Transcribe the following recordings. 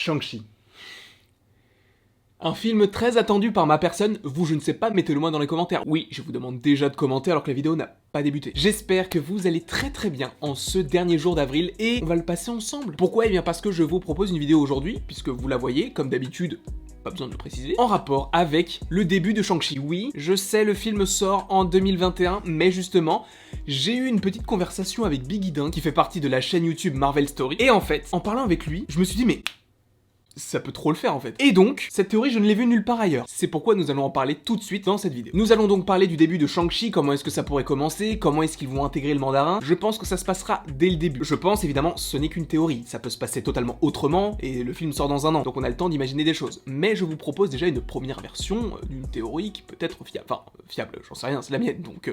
Shang-Chi. Un film très attendu par ma personne, vous je ne sais pas, mettez-le moi dans les commentaires. Oui, je vous demande déjà de commenter alors que la vidéo n'a pas débuté. J'espère que vous allez très bien en ce dernier jour d'avril et on va le passer ensemble. Pourquoi? Eh bien parce que je vous propose une vidéo aujourd'hui, puisque vous la voyez, comme d'habitude, pas besoin de le préciser, en rapport avec le début de Shang-Chi. Oui, je sais, le film sort en 2021, mais justement, j'ai eu une petite conversation avec Biggy Dun, qui fait partie de la chaîne YouTube Marvel Story, et en fait, en parlant avec lui, je me suis dit, mais ça peut trop le faire en fait. Et donc, cette théorie je ne l'ai vue nulle part ailleurs. C'est pourquoi nous allons en parler tout de suite dans cette vidéo. Nous allons donc parler du début de Shang-Chi, comment est-ce que ça pourrait commencer, comment est-ce qu'ils vont intégrer le mandarin. Je pense que ça se passera dès le début. Je pense évidemment, ce n'est qu'une théorie, ça peut se passer totalement autrement, et le film sort dans un an, donc on a le temps d'imaginer des choses. Mais je vous propose déjà une première version d'une théorie qui peut être fiable. Enfin, fiable, j'en sais rien, c'est la mienne, donc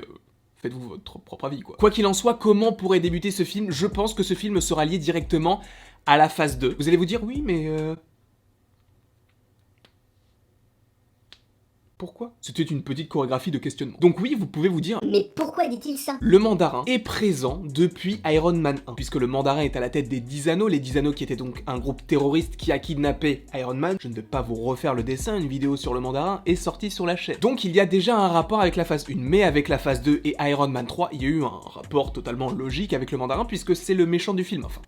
faites-vous votre propre avis quoi. Quoi qu'il en soit, comment pourrait débuter ce film? Je pense que ce film sera lié directement à la phase 2. Vous allez vous dire, oui mais pourquoi? C'était une petite chorégraphie de questionnement. Donc oui, vous pouvez vous dire, mais pourquoi dit-il ça? Le mandarin est présent depuis Iron Man 1, puisque le mandarin est à la tête des 10 anneaux, les 10 anneaux qui étaient donc un groupe terroriste qui a kidnappé Iron Man. Je ne vais pas vous refaire le dessin, une vidéo sur le mandarin est sortie sur la chaîne. Donc il y a déjà un rapport avec la phase 1, mais avec la phase 2 et Iron Man 3, il y a eu un rapport totalement logique avec le mandarin, puisque c'est le méchant du film, enfin.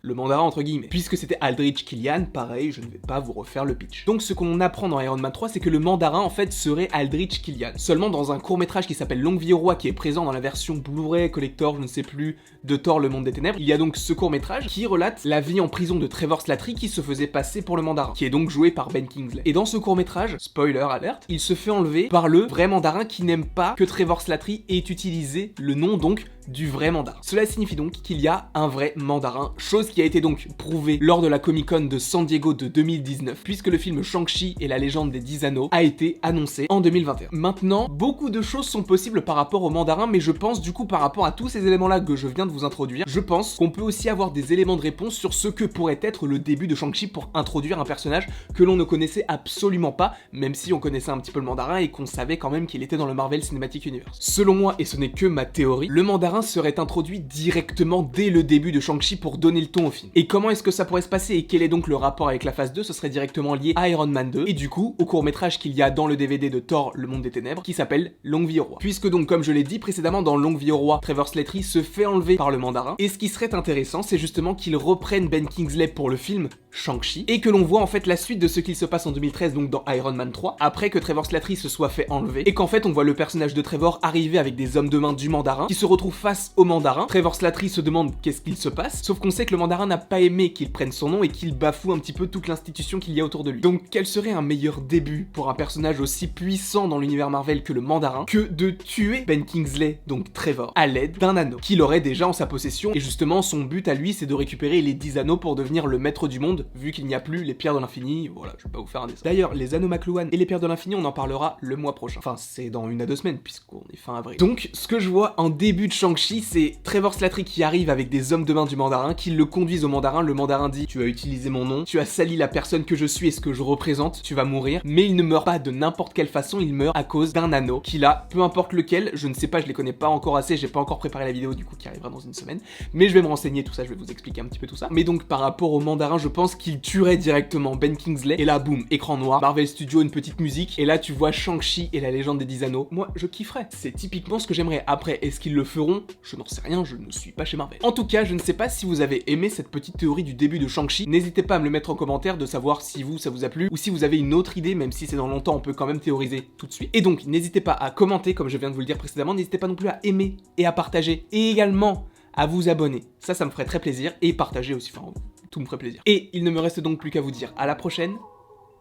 Le mandarin entre guillemets. Puisque c'était Aldrich Killian, pareil, je ne vais pas vous refaire le pitch. Donc ce qu'on apprend dans Iron Man 3, c'est que le mandarin en fait serait Aldrich Killian. Seulement dans un court-métrage qui s'appelle Longue vie au roi, qui est présent dans la version Blu-ray, collector, je ne sais plus, de Thor le monde des ténèbres, il y a donc ce court-métrage qui relate la vie en prison de Trevor Slattery qui se faisait passer pour le mandarin, qui est donc joué par Ben Kingsley. Et dans ce court-métrage, spoiler alert, il se fait enlever par le vrai mandarin qui n'aime pas que Trevor Slattery ait utilisé le nom donc du vrai mandarin. Cela signifie donc qu'il y a un vrai mandarin, chose qui a été donc prouvée lors de la Comic-Con de San Diego de 2019, puisque le film Shang-Chi et la légende des 10 anneaux a été annoncé en 2021. Maintenant, beaucoup de choses sont possibles par rapport au mandarin, mais je pense du coup par rapport à tous ces éléments-là que je viens de vous introduire, je pense qu'on peut aussi avoir des éléments de réponse sur ce que pourrait être le début de Shang-Chi pour introduire un personnage que l'on ne connaissait absolument pas, même si on connaissait un petit peu le mandarin et qu'on savait quand même qu'il était dans le Marvel Cinematic Universe. Selon moi, et ce n'est que ma théorie, le mandarin serait introduit directement dès le début de Shang-Chi pour donner le ton au film. Et comment est-ce que ça pourrait se passer et quel est donc le rapport avec la phase 2? Ce serait directement lié à Iron Man 2 et du coup au court-métrage qu'il y a dans le DVD de Thor le monde des ténèbres qui s'appelle Longue vie au roi. Puisque donc comme je l'ai dit précédemment dans Longue vie au roi, Trevor Slattery se fait enlever par le mandarin et ce qui serait intéressant c'est justement qu'ils reprennent Ben Kingsley pour le film Shang-Chi et que l'on voit en fait la suite de ce qu'il se passe en 2013 donc dans Iron Man 3 après que Trevor Slattery se soit fait enlever et qu'en fait on voit le personnage de Trevor arriver avec des hommes de main du mandarin qui se retrouvent face au mandarin. Trevor Slattery se demande qu'est-ce qu'il se passe, sauf qu'on sait que le mandarin n'a pas aimé qu'il prenne son nom et qu'il bafoue un petit peu toute l'institution qu'il y a autour de lui. Donc quel serait un meilleur début pour un personnage aussi puissant dans l'univers Marvel que le mandarin que de tuer Ben Kingsley, donc Trevor, à l'aide d'un anneau qu'il aurait déjà en sa possession et justement son but à lui c'est de récupérer les 10 anneaux pour devenir le maître du monde vu qu'il n'y a plus les pierres de l'infini. Voilà, je vais pas vous faire un dessin. D'ailleurs, les anneaux McLuhan et les pierres de l'infini on en parlera le mois prochain. Enfin c'est dans 1 à 2 semaines puisqu'on est fin avril. Donc ce que je vois en début de Shang-Chi c'est Trevor Slattery qui arrive avec des hommes de main du mandarin, qui le conduisent au mandarin, le mandarin dit tu as utilisé mon nom, tu as sali la personne que je suis et ce que je représente, tu vas mourir, mais il ne meurt pas de n'importe quelle façon, il meurt à cause d'un anneau qu'il a, peu importe lequel, je ne sais pas, je les connais pas encore assez, j'ai pas encore préparé la vidéo du coup qui arrivera dans 1 semaine, mais je vais me renseigner tout ça, je vais vous expliquer un petit peu tout ça. Mais donc par rapport au mandarin, je pense qu'il tuerait directement Ben Kingsley, et là boum, écran noir, Marvel Studios, une petite musique, et là tu vois Shang-Chi et la légende des 10 anneaux. Moi je kifferais, c'est typiquement ce que j'aimerais. Après, est-ce qu'ils le feront? Je n'en sais rien, je ne suis pas chez Marvel. En tout cas, je ne sais pas si vous avez aimé cette petite théorie du début de Shang-Chi, n'hésitez pas à me le mettre en commentaire de savoir si vous, ça vous a plu, ou si vous avez une autre idée, même si c'est dans longtemps, on peut quand même théoriser tout de suite. Et donc, n'hésitez pas à commenter, comme je viens de vous le dire précédemment, n'hésitez pas non plus à aimer et à partager, et également à vous abonner. Ça me ferait très plaisir, et partager aussi, enfin, tout me ferait plaisir. Et il ne me reste donc plus qu'à vous dire à la prochaine,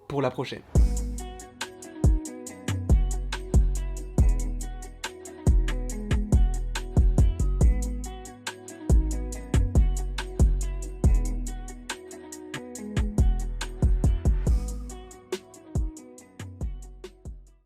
pour la prochaine.